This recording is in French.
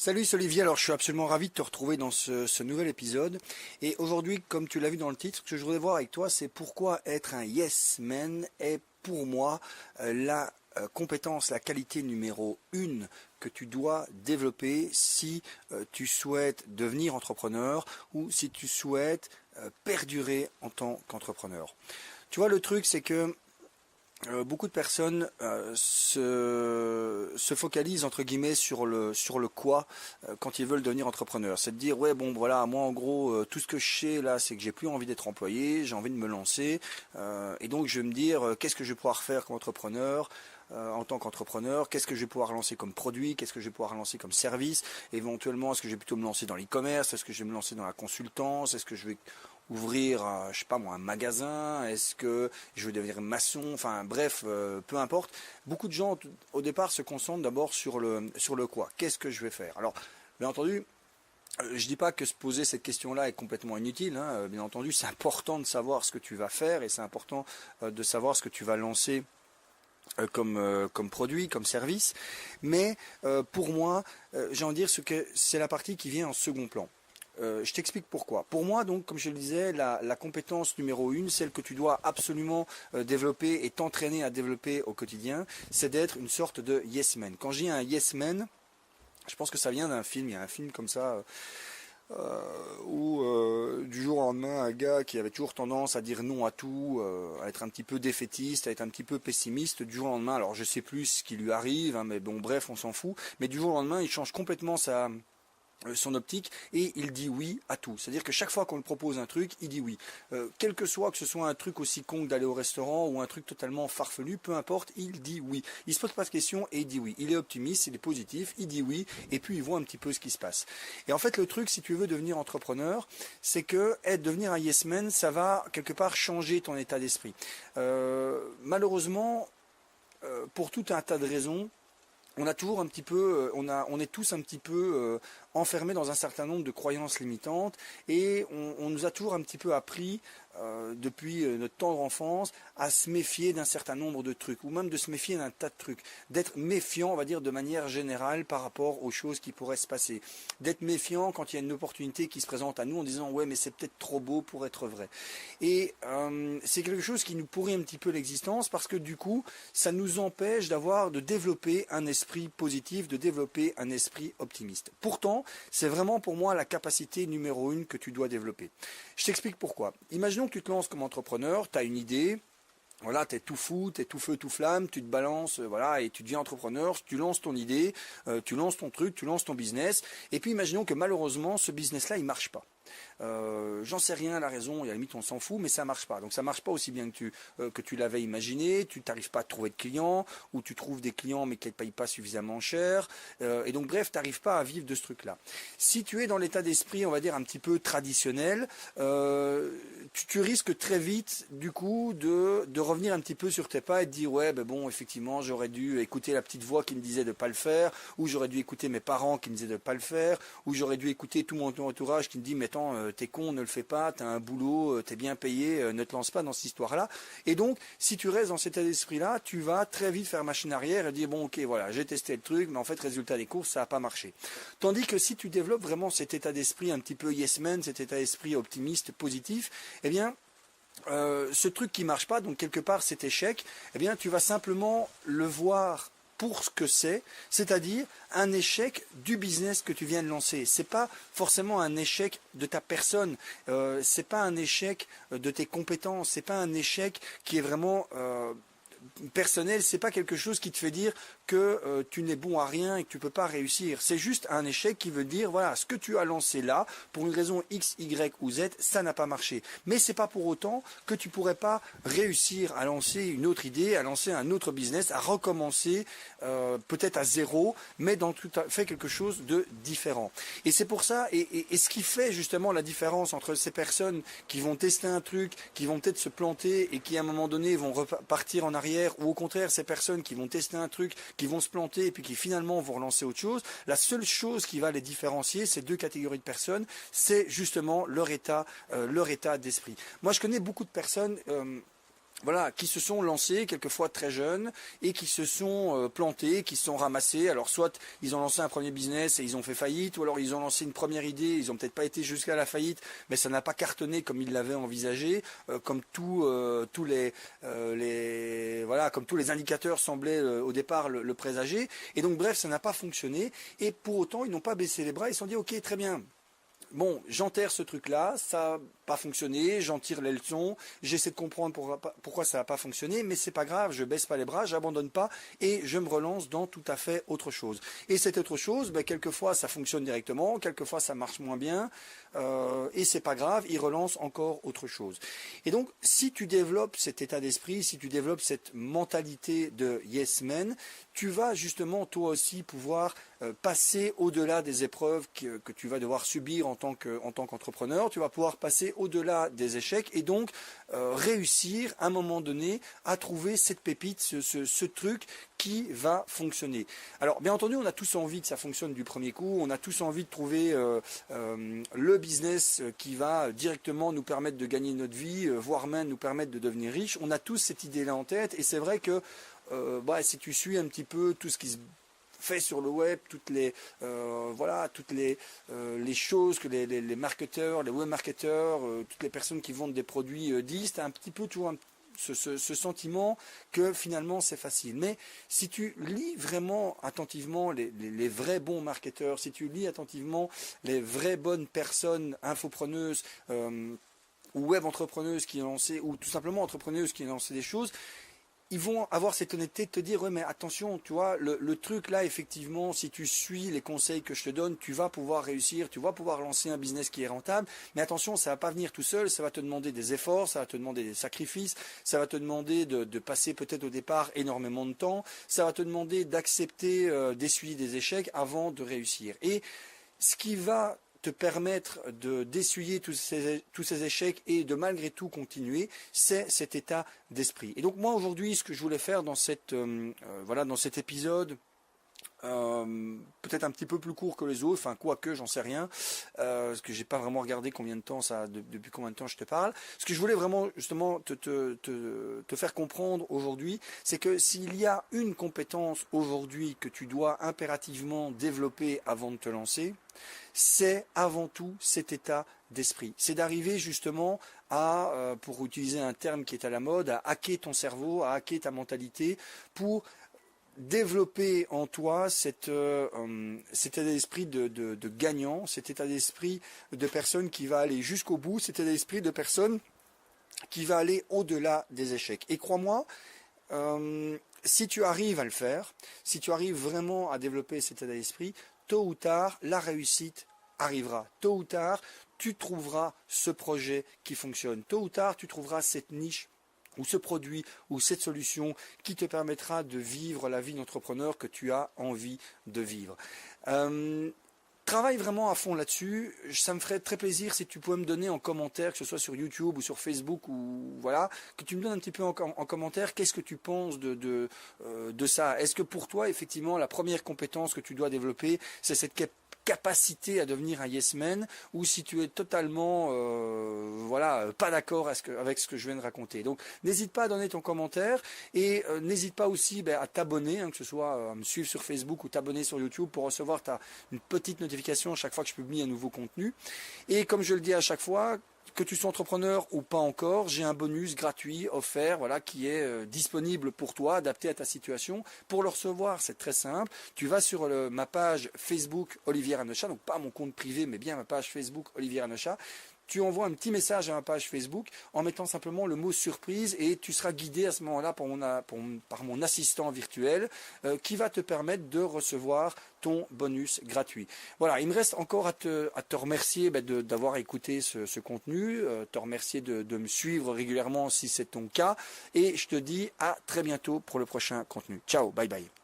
Salut, c'est Olivier. Alors, je suis absolument ravi de te retrouver dans ce nouvel épisode. Et aujourd'hui, comme tu l'as vu dans le titre, ce que je voudrais voir avec toi, c'est pourquoi être un yes man est pour moi la compétence, la qualité numéro 1 que tu dois développer si tu souhaites devenir entrepreneur ou si tu souhaites perdurer en tant qu'entrepreneur. Tu vois, le truc, c'est que beaucoup de personnes se focalisent entre guillemets sur le quoi quand ils veulent devenir entrepreneur. C'est de dire ouais bon voilà moi en gros tout ce que je sais là c'est que j'ai plus envie d'être employé, j'ai envie de me lancer et donc je vais me dire qu'est-ce que je vais pouvoir faire comme entrepreneur. En tant qu'entrepreneur, qu'est-ce que je vais pouvoir lancer comme produit, qu'est-ce que je vais pouvoir lancer comme service, éventuellement est-ce que je vais plutôt me lancer dans l'e-commerce, est-ce que je vais me lancer dans la consultance, est-ce que je vais ouvrir, je sais pas moi, un magasin, est-ce que je vais devenir maçon, enfin bref, peu importe. Beaucoup de gens au départ se concentrent d'abord sur le quoi, qu'est-ce que je vais faire. Alors, bien entendu, je dis pas que se poser cette question-là est complètement inutile, hein. Bien entendu, c'est important de savoir ce que tu vas faire et c'est important de savoir ce que tu vas lancer comme produit, comme service, mais pour moi, j'ai envie de dire que c'est la partie qui vient en second plan. Je t'explique pourquoi. Pour moi, donc, comme je le disais, la compétence numéro 1, celle que tu dois absolument développer et t'entraîner à développer au quotidien, c'est d'être une sorte de yes man. Quand je dis un yes man, je pense que ça vient d'un film. Il y a un film comme ça où du jour au lendemain, un gars qui avait toujours tendance à dire non à tout, à être un petit peu défaitiste, à être un petit peu pessimiste, du jour au lendemain, alors je sais plus ce qui lui arrive, hein, mais bon bref, on s'en fout, mais du jour au lendemain, il change complètement son optique et il dit oui à tout. C'est-à-dire que chaque fois qu'on lui propose un truc, il dit oui. Quel que soit un truc aussi con que d'aller au restaurant ou un truc totalement farfelu, peu importe, il dit oui. Il se pose pas de questions et il dit oui. Il est optimiste, il est positif, il dit oui et puis il voit un petit peu ce qui se passe. Et en fait, le truc, si tu veux devenir entrepreneur, c'est que devenir un yes man, ça va quelque part changer ton état d'esprit. Malheureusement, pour tout un tas de raisons, on a toujours un petit peu, on est tous un petit peu enfermés dans un certain nombre de croyances limitantes et on nous a toujours un petit peu appris depuis notre tendre enfance à se méfier d'un certain nombre de trucs ou même de se méfier d'un tas de trucs, d'être méfiant, on va dire de manière générale par rapport aux choses qui pourraient se passer, d'être méfiant quand il y a une opportunité qui se présente à nous en disant ouais mais c'est peut-être trop beau pour être vrai. Et c'est quelque chose qui nous pourrit un petit peu l'existence parce que du coup ça nous empêche de développer un esprit positif, de développer un esprit optimiste. Pourtant, c'est vraiment pour moi la capacité numéro 1 que tu dois développer. Je t'explique pourquoi. Imaginons que tu te lances comme entrepreneur, tu as une idée, voilà, tu es tout fou, tu es tout feu, tout flamme, tu te balances, voilà, et tu deviens entrepreneur, tu lances ton idée, tu lances ton truc, tu lances ton business, et puis imaginons que malheureusement, ce business-là, il marche pas. J'en sais rien la raison, et à la limite on s'en fout, mais ça marche pas. Donc ça marche pas aussi bien que tu l'avais imaginé, tu n'arrives pas à trouver de clients, ou tu trouves des clients mais qui ne payent pas suffisamment cher, et donc bref, tu n'arrives pas à vivre de ce truc-là. Si tu es dans l'état d'esprit, on va dire un petit peu traditionnel, tu risques très vite du coup de revenir un petit peu sur tes pas et de dire ouais ben bon effectivement j'aurais dû écouter la petite voix qui me disait de pas le faire, ou j'aurais dû écouter mes parents qui me disaient de pas le faire, ou j'aurais dû écouter tout mon entourage qui me dit mais attends t'es con, ne le fais pas, t'as un boulot, t'es bien payé, ne te lance pas dans cette histoire-là. Et donc, si tu restes dans cet état d'esprit-là, tu vas très vite faire machine arrière et dire bon ok voilà, j'ai testé le truc, mais en fait résultat des courses, ça n'a pas marché. Tandis que si tu développes vraiment cet état d'esprit un petit peu yes man, cet état d'esprit optimiste, positif, eh bien ce truc qui marche pas, donc quelque part cet échec, eh bien tu vas simplement le voir pour ce que c'est-à-dire un échec du business que tu viens de lancer. C'est pas forcément un échec de ta personne, c'est pas un échec de tes compétences, c'est pas un échec qui est vraiment personnel, c'est pas quelque chose qui te fait dire que tu n'es bon à rien et que tu peux pas réussir. C'est juste un échec qui veut dire voilà, ce que tu as lancé là, pour une raison X, Y ou Z, ça n'a pas marché. Mais c'est pas pour autant que tu pourrais pas réussir à lancer une autre idée, à lancer un autre business, à recommencer peut-être à zéro, mais dans tout à fait quelque chose de différent. Et c'est pour ça, et ce qui fait justement la différence entre ces personnes qui vont tester un truc, qui vont peut-être se planter et qui à un moment donné vont repartir en arrière, ou au contraire ces personnes qui vont tester un truc, qui vont se planter et puis qui finalement vont relancer autre chose, la seule chose qui va les différencier, ces deux catégories de personnes, c'est justement leur état d'esprit. Moi je connais beaucoup de personnes voilà, qui se sont lancés quelquefois très jeunes et qui se sont plantés, qui se sont ramassés. Alors soit ils ont lancé un premier business et ils ont fait faillite, ou alors ils ont lancé une première idée, ils ont peut-être pas été jusqu'à la faillite, mais ça n'a pas cartonné comme ils l'avaient envisagé, comme tous les indicateurs semblaient au départ le présager. Et donc bref, ça n'a pas fonctionné. Et pour autant, ils n'ont pas baissé les bras. Ils se sont dit ok, très bien. Bon, j'enterre ce truc-là, ça n'a pas fonctionné, j'en tire les leçons, j'essaie de comprendre pourquoi ça n'a pas fonctionné, mais c'est pas grave, je baisse pas les bras, j'abandonne pas et je me relance dans tout à fait autre chose. Et cette autre chose, ben, quelquefois ça fonctionne directement, quelquefois ça marche moins bien, et c'est pas grave, il relance encore autre chose. Et donc, si tu développes cet état d'esprit, si tu développes cette mentalité de yes man, tu vas justement toi aussi pouvoir passer au-delà des épreuves que tu vas devoir subir en tant qu'entrepreneur, tu vas pouvoir passer au-delà des échecs et donc réussir à un moment donné à trouver cette pépite, ce truc qui va fonctionner. Alors bien entendu, on a tous envie que ça fonctionne du premier coup, on a tous envie de trouver le business qui va directement nous permettre de gagner notre vie, voire même nous permettre de devenir riche. On a tous cette idée-là en tête et c'est vrai que si tu suis un petit peu tout ce qui se fait sur le web, toutes les choses que les marketeurs, les web marketeurs, toutes les personnes qui vendent des produits disent, tu as un petit peu toujours ce sentiment que finalement c'est facile. Mais si tu lis vraiment attentivement les vrais bons marketeurs, si tu lis attentivement les vraies bonnes personnes infopreneuses ou web entrepreneuses qui ont lancé, ou tout simplement entrepreneuses qui ont lancé des choses, ils vont avoir cette honnêteté de te dire, ouais, mais attention, tu vois, le truc là, effectivement, si tu suis les conseils que je te donne, tu vas pouvoir réussir, tu vas pouvoir lancer un business qui est rentable, mais attention, ça va pas venir tout seul, ça va te demander des efforts, ça va te demander des sacrifices, ça va te demander de passer peut-être au départ énormément de temps, ça va te demander d'accepter d'essuyer des échecs avant de réussir. Et ce qui va te permettre d'essuyer tous ces échecs et de malgré tout continuer, c'est cet état d'esprit. Et donc moi aujourd'hui, ce que je voulais faire dans cet épisode, peut-être un petit peu plus court que les autres, enfin quoique j'en sais rien, parce que j'ai pas vraiment regardé combien de temps depuis combien de temps je te parle. Ce que je voulais vraiment justement te faire comprendre aujourd'hui, c'est que s'il y a une compétence aujourd'hui que tu dois impérativement développer avant de te lancer, c'est avant tout cet état d'esprit. C'est d'arriver justement à, pour utiliser un terme qui est à la mode, à hacker ton cerveau, à hacker ta mentalité pour développer en toi cet état d'esprit de gagnant, cet état d'esprit de personne qui va aller jusqu'au bout, cet état d'esprit de personne qui va aller au-delà des échecs. Et crois-moi, si tu arrives à le faire, si tu arrives vraiment à développer cet état d'esprit, tôt ou tard, la réussite arrivera. Tôt ou tard, tu trouveras ce projet qui fonctionne. Tôt ou tard, tu trouveras cette niche ou ce produit ou cette solution qui te permettra de vivre la vie d'entrepreneur que tu as envie de vivre. Travaille vraiment à fond là-dessus. Ça me ferait très plaisir si tu pouvais me donner en commentaire, que ce soit sur YouTube ou sur Facebook, ou voilà, que tu me donnes un petit peu en commentaire qu'est-ce que tu penses de ça. Est-ce que pour toi, effectivement, la première compétence que tu dois développer, c'est cette capacité à devenir un yes man, ou si tu es totalement pas d'accord avec ce que je viens de raconter. Donc n'hésite pas à donner ton commentaire et n'hésite pas aussi à t'abonner, que ce soit à me suivre sur Facebook ou t'abonner sur YouTube pour recevoir une petite notification à chaque fois que je publie un nouveau contenu. Et comme je le dis à chaque fois, que tu sois entrepreneur ou pas encore, j'ai un bonus gratuit offert, qui est disponible pour toi, adapté à ta situation. Pour le recevoir, c'est très simple. Tu vas sur ma page Facebook Olivier Hanochat, donc pas mon compte privé, mais bien ma page Facebook Olivier Hanochat. Tu envoies un petit message à ma page Facebook en mettant simplement le mot surprise et tu seras guidé à ce moment-là par mon assistant virtuel qui va te permettre de recevoir ton bonus gratuit. Voilà, il me reste encore à te remercier d'avoir écouté ce contenu, te remercier de me suivre régulièrement si c'est ton cas et je te dis à très bientôt pour le prochain contenu. Ciao, bye bye.